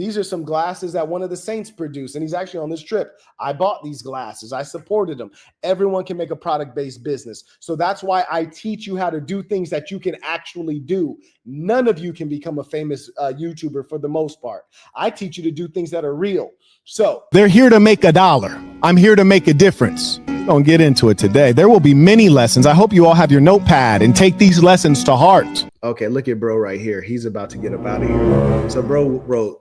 These are some glasses that one of the saints produced, and he's actually on this trip. I bought these glasses. I supported them. Everyone can make a product-based business. So that's why I teach you how to do things that you can actually do. None of you can become a famous YouTuber for the most part. I teach you to do things that are real. So they're here to make $1. I'm here to make a difference. Don't get into it today. There will be many lessons. I hope you all have your notepad and take these lessons to heart. Okay, look at bro right here. He's about to get up out of here. So bro wrote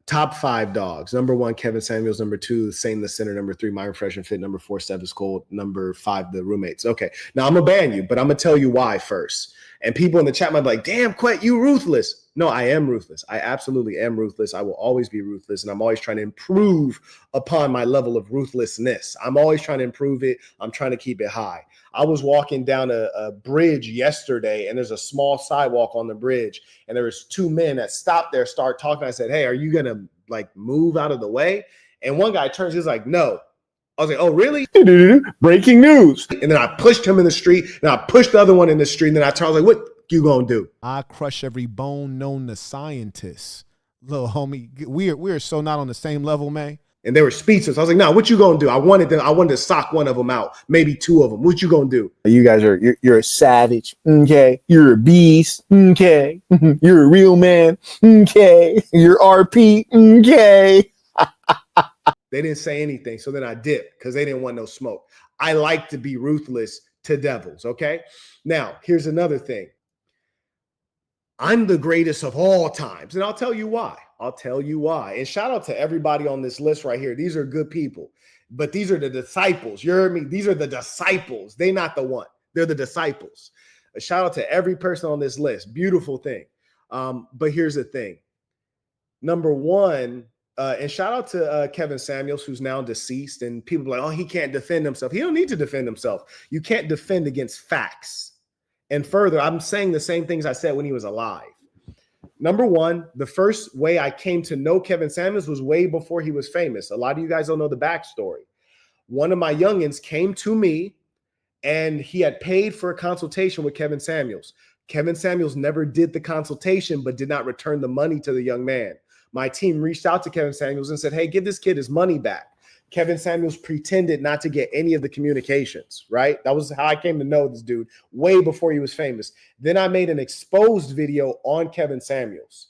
top 5 dogs. Number 1, Kevin Samuels. Number 2, Saint in the Center. Number 3, Myron Fresh and Fit. Number 4, Steph is Cold. Number 5, the Roommates. Okay, now I'm gonna ban you, but I'm gonna tell you why first. And people in the chat might be like, damn, Quet, you ruthless. No, I am ruthless. I absolutely am ruthless. I will always be ruthless. And I'm always trying to improve upon my level of ruthlessness. I'm always trying to improve it. I'm trying to keep it high. I was walking down a bridge yesterday, and there's a small sidewalk on the bridge. And there was 2 men that stopped there, start talking. I said, hey, are you going to like move out of the way? And one guy turns, he's like, no. I was like, oh, really? Breaking news. And then I pushed him in the street, and I pushed the other one in the street. And then I turned, I was like, what you gonna do? I crush every bone known to scientists. Little homie, we're so not on the same level, man. And they were speechless. I was like, no, what you gonna do? I wanted to sock one of them out, maybe 2 of them. What you gonna do? You guys you're a savage, okay? You're a beast, okay? You're a real man, okay? You're RP, okay? They didn't say anything, so then I dipped because they didn't want no smoke. I like to be ruthless to devils, okay? Now, here's another thing. I'm the greatest of all times, and I'll tell you why. I'll tell you why. And shout out to everybody on this list right here. These are good people, but these are the disciples. You heard me? These are the disciples. They're not the one. They're the disciples. A shout out to every person on this list. Beautiful thing. But here's the thing. Number 1, and shout out to Kevin Samuels, who's now deceased, and people are like, oh, he can't defend himself. He don't need to defend himself. You can't defend against facts. And further, I'm saying the same things I said when he was alive. Number 1, the first way I came to know Kevin Samuels was way before he was famous. A lot of you guys don't know the backstory. One of my youngins came to me, and he had paid for a consultation with Kevin Samuels. Kevin Samuels never did the consultation, but did not return the money to the young man. My team reached out to Kevin Samuels and said, hey, give this kid his money back. Kevin Samuels pretended not to get any of the communications, right? That was how I came to know this dude way before he was famous. Then I made an exposed video on Kevin Samuels.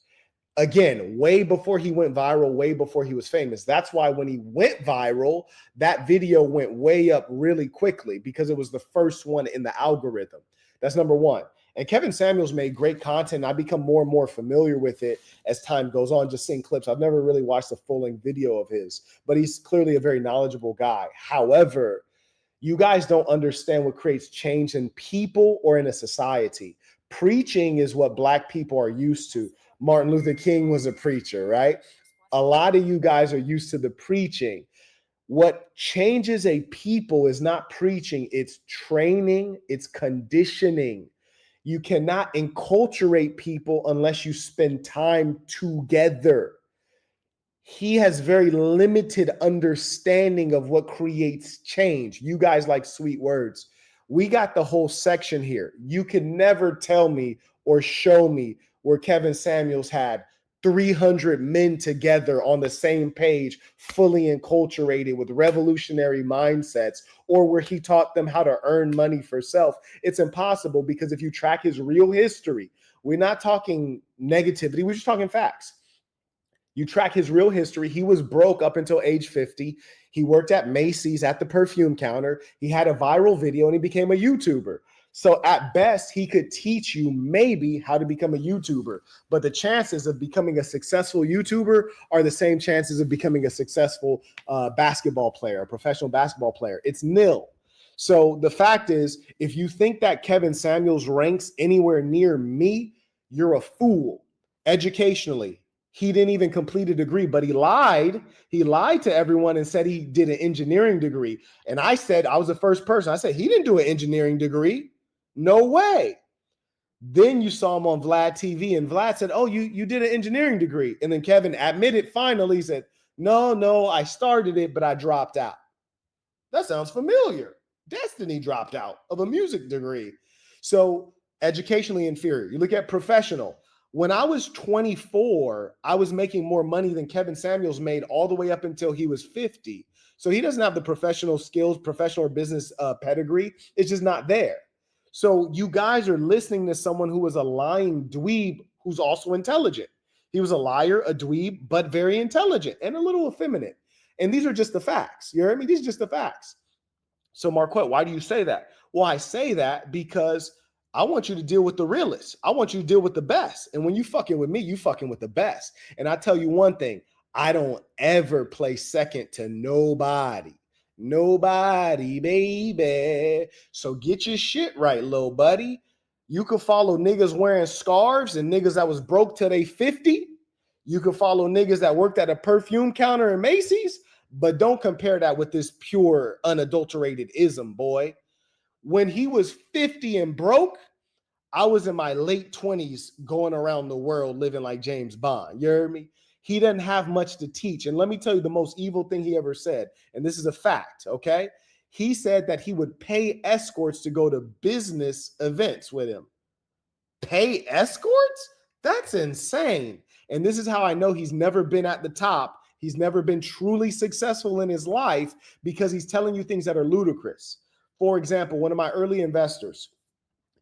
Again, way before he went viral, way before he was famous. That's why when he went viral, that video went way up really quickly because it was the first one in the algorithm. That's number 1. And Kevin Samuels made great content. I become more and more familiar with it as time goes on, just seeing clips. I've never really watched a full-length video of his, but he's clearly a very knowledgeable guy. However, you guys don't understand what creates change in people or in a society. Preaching is what Black people are used to. Martin Luther King was a preacher, right? A lot of you guys are used to the preaching. What changes a people is not preaching, it's training, it's conditioning. You cannot enculturate people unless you spend time together. He has very limited understanding of what creates change. You guys like sweet words. We got the whole section here. You can never tell me or show me where Kevin Samuels had 300 men together on the same page, fully enculturated with revolutionary mindsets, or where he taught them how to earn money for self. It's impossible because if you track his real history, we're not talking negativity, we're just talking facts. You track his real history. He was broke up until age 50. He worked at Macy's at the perfume counter. He had a viral video and he became a YouTuber. So at best, he could teach you maybe how to become a YouTuber, but the chances of becoming a successful YouTuber are the same chances of becoming a successful basketball player, a professional basketball player. It's nil. So the fact is, if you think that Kevin Samuels ranks anywhere near me, you're a fool. Educationally, he didn't even complete a degree, but he lied. He lied to everyone and said he did an engineering degree. And I said, I was the first person. I said, he didn't do an engineering degree. No way. Then you saw him on Vlad TV, and Vlad said, oh, you did an engineering degree. And then Kevin admitted finally, he said, no, I started it, but I dropped out. That sounds familiar. Destiny dropped out of a music degree. So educationally inferior. You look at professional. When I was 24, I was making more money than Kevin Samuels made all the way up until he was 50. So he doesn't have the professional skills, professional or business pedigree. It's just not there. So you guys are listening to someone who was a lying dweeb who's also intelligent. He was a liar, a dweeb, but very intelligent and a little effeminate. And these are just the facts. You hear me? These are just the facts. So Marquett, why do you say that? Well, I say that because I want you to deal with the realists. I want you to deal with the best. And when you fucking with me, you fucking with the best. And I tell you one thing, I don't ever play second to nobody. Nobody, baby. So get your shit right, little buddy. You could follow niggas wearing scarves and niggas that was broke till they 50. You could follow niggas that worked at a perfume counter in Macy's, but don't compare that with this pure, unadulterated ism, boy. When he was 50 and broke, I was in my late 20s going around the world living like James Bond. You heard me? He doesn't have much to teach. And let me tell you the most evil thing he ever said. And this is a fact, okay? He said that he would pay escorts to go to business events with him. Pay escorts? That's insane. And this is how I know he's never been at the top. He's never been truly successful in his life because he's telling you things that are ludicrous. For example, one of my early investors,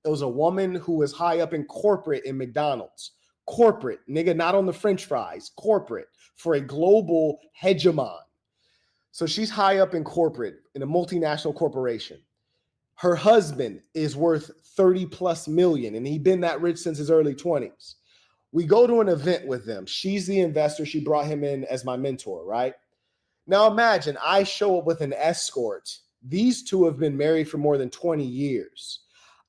it was a woman who was high up in corporate in McDonald's. Corporate, nigga, not on the French fries, corporate for a global hegemon. So she's high up in corporate in a multinational corporation. Her husband is worth 30 plus million, and he'd been that rich since his early 20s. We go to an event with them. She's the investor. She brought him in as my mentor, right? Now imagine I show up with an escort. These two have been married for more than 20 years.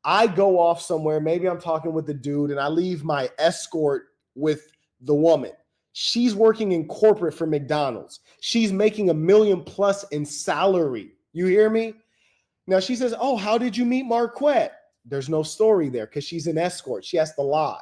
I go off somewhere. Maybe I'm talking with the dude and I leave my escort with the woman. She's working in corporate for McDonald's. She's making $1 million plus in salary. You hear me? Now she says, oh, how did you meet Marquett? There's no story there because she's an escort. She has to lie.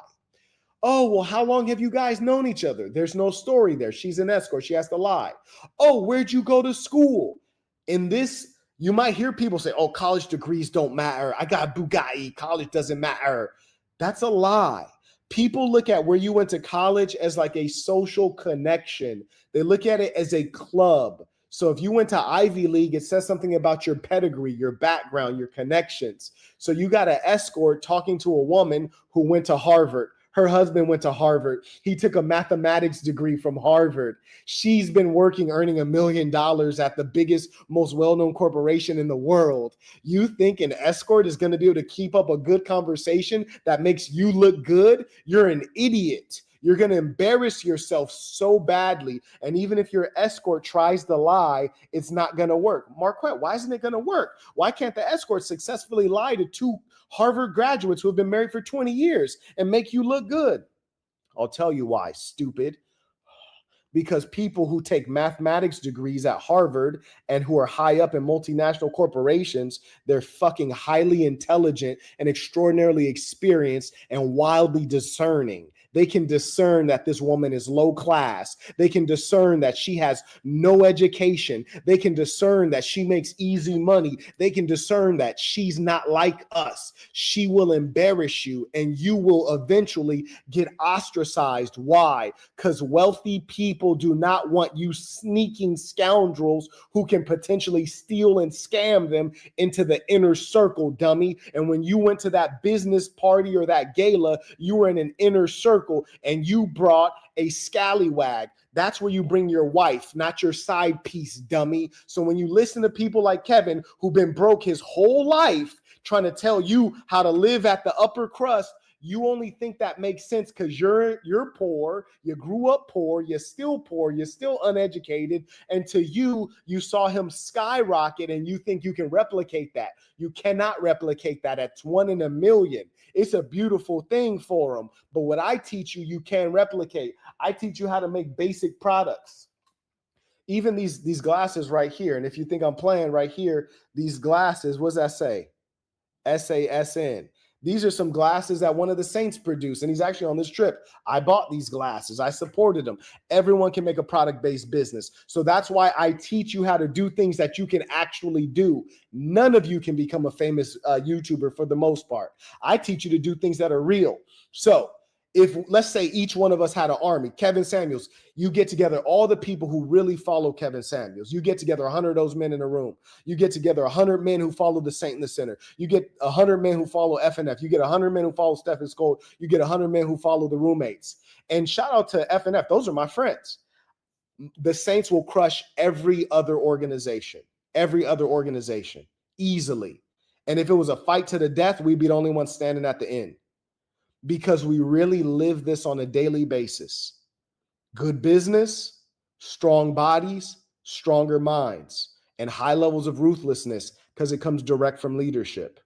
Oh, well, how long have you guys known each other? There's no story there. She's an escort. She has to lie. Oh, where'd you go to school? In this, you might hear people say, oh, college degrees don't matter. I got a Bugatti. College doesn't matter. That's a lie. People look at where you went to college as like a social connection. They look at it as a club. So if you went to Ivy League, it says something about your pedigree, your background, your connections. So you got an escort talking to a woman who went to Harvard. Her husband went to Harvard. He took a mathematics degree from Harvard. She's been working, earning $1 million at the biggest, most well-known corporation in the world. You think an escort is going to be able to keep up a good conversation that makes you look good? You're an idiot. You're going to embarrass yourself so badly. And even if your escort tries to lie, it's not going to work. Marquett, why isn't it going to work? Why can't the escort successfully lie to two Harvard graduates who have been married for 20 years and make you look good? I'll tell you why, stupid. Because people who take mathematics degrees at Harvard and who are high up in multinational corporations, they're fucking highly intelligent and extraordinarily experienced and wildly discerning. They can discern that this woman is low class. They can discern that she has no education. They can discern that she makes easy money. They can discern that she's not like us. She will embarrass you and you will eventually get ostracized. Why? Because wealthy people do not want you sneaking scoundrels who can potentially steal and scam them into the inner circle, dummy. And when you went to that business party or that gala, you were in an inner circle and you brought a scallywag. That's where you bring your wife, not your side piece, dummy. So when you listen to people like Kevin, who've been broke his whole life, trying to tell you how to live at the upper crust, you only think that makes sense because you're poor, you grew up poor, you're still uneducated, and to you saw him skyrocket and you think you can replicate that. You cannot replicate that. It's 1 in a million. It's a beautiful thing for him. But what I teach you, you can replicate. I teach you how to make basic products. Even these glasses right here, and if you think I'm playing right here, these glasses, what does that say? SASN. These are some glasses that one of the Saints produced, and he's actually on this trip. I bought these glasses. I supported them. Everyone can make a product-based business. So that's why I teach you how to do things that you can actually do. None of you can become a famous YouTuber for the most part. I teach you to do things that are real. So if let's say each one of us had an army, Kevin Samuels, you get together all the people who really follow Kevin Samuels. You get together 100 of those men in a room. You get together 100 men who follow the Saint in the Center. You get 100 men who follow FNF. You get 100 men who follow Stephen Skold. You get 100 men who follow the roommates. And shout out to FNF. Those are my friends. The Saints will crush every other organization easily. And if it was a fight to the death, we'd be the only ones standing at the end. Because we really live this on a daily basis. Good business, strong bodies, stronger minds, and high levels of ruthlessness because it comes direct from leadership.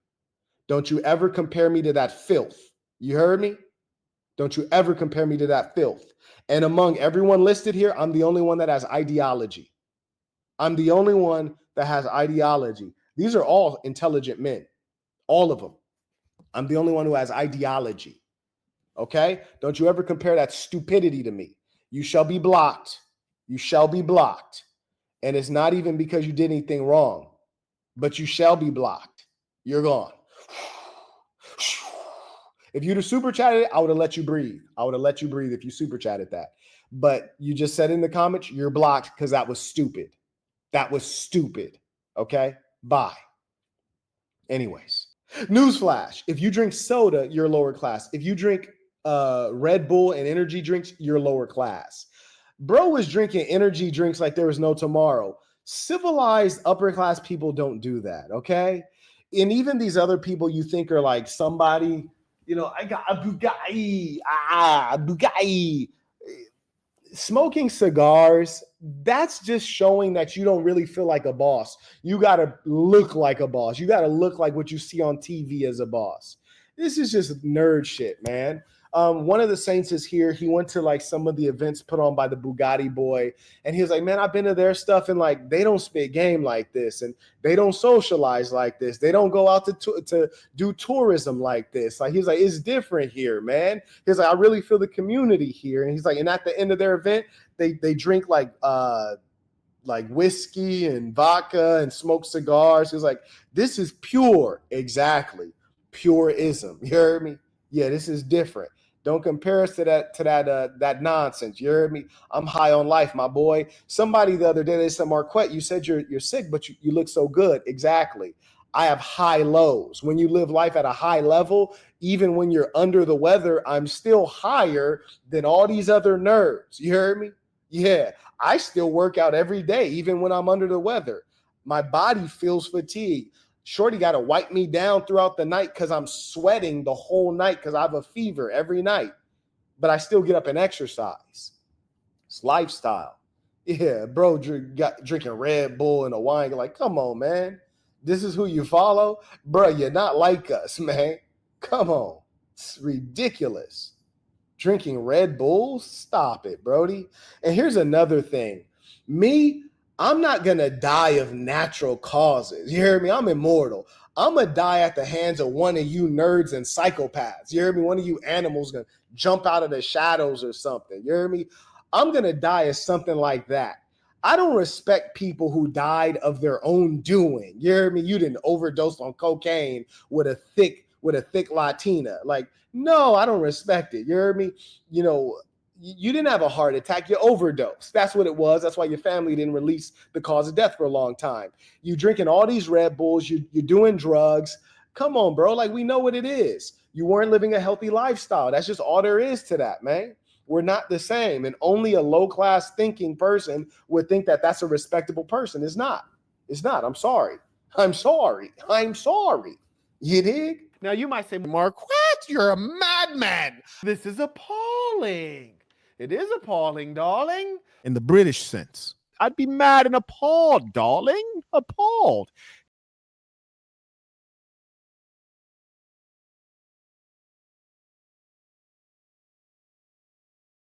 Don't you ever compare me to that filth. You heard me? Don't you ever compare me to that filth. And among everyone listed here, I'm the only one that has ideology. I'm the only one that has ideology. These are all intelligent men, all of them. I'm the only one who has ideology. Okay? Don't you ever compare that stupidity to me. You shall be blocked. You shall be blocked. And it's not even because you did anything wrong, but you shall be blocked. You're gone. If you'd have super chatted it, I would have let you breathe. I would have let you breathe if you super chatted that. But you just said in the comments, you're blocked because that was stupid. That was stupid. Okay? Bye. Anyways, newsflash. If you drink soda, you're lower class. If you drink Red Bull and energy drinks, you're lower class. Bro was drinking energy drinks like there was no tomorrow. Civilized upper class people don't do that, okay? And even these other people you think are like somebody, you know, I got a Bugatti. Smoking cigars, that's just showing that you don't really feel like a boss. You got to look like a boss. You got to look like what you see on TV as a boss. This is just nerd shit, man. One of the Saints is here. He went to like some of the events put on by the Bugatti boy. And he was like, man, I've been to their stuff and like, they don't spit game like this. And they don't socialize like this. They don't go out to do tourism like this. Like, he was like, it's different here, man. He's like, I really feel the community here. And he's like, and at the end of their event, they drink like whiskey and vodka and smoke cigars. He was like, this is pure. Exactly. Purism. You heard me? Yeah, this is different. Don't compare us to that nonsense. You heard me? I'm high on life, my boy. Somebody the other day, they said, Marquett, you said you're sick, but you look so good. Exactly. I have high lows. When you live life at a high level, even when you're under the weather, I'm still higher than all these other nerds. You heard me? Yeah, I still work out every day, even when I'm under the weather. My body feels fatigued. Shorty got to wipe me down throughout the night because I'm sweating the whole night because I have a fever every night. But I still get up and exercise. It's lifestyle. Yeah, bro, drinking Red Bull and a wine. You're like, come on, man. This is who you follow? Bro, you're not like us, man. Come on. It's ridiculous. Drinking Red Bulls? Stop it, Brody. And here's another thing. Me, I'm not going to die of natural causes. You hear me? I'm immortal. I'm going to die at the hands of one of you nerds and psychopaths. You hear me? One of you animals going to jump out of the shadows or something. You hear me? I'm going to die as something like that. I don't respect people who died of their own doing. You hear me? You didn't overdose on cocaine with a thick Latina. Like, no, I don't respect it. You heard me? You know, you didn't have a heart attack. You overdosed. That's what it was. That's why your family didn't release the cause of death for a long time. You drinking all these Red Bulls. You're doing drugs. Come on, bro. Like, we know what it is. You weren't living a healthy lifestyle. That's just all there is to that, man. We're not the same. And only a low-class thinking person would think that that's a respectable person. It's not. It's not. I'm sorry. I'm sorry. You dig? Now, you might say, Marquett, you're a madman. This is appalling. It is appalling, darling. In the British sense. I'd be mad and appalled, darling. Appalled.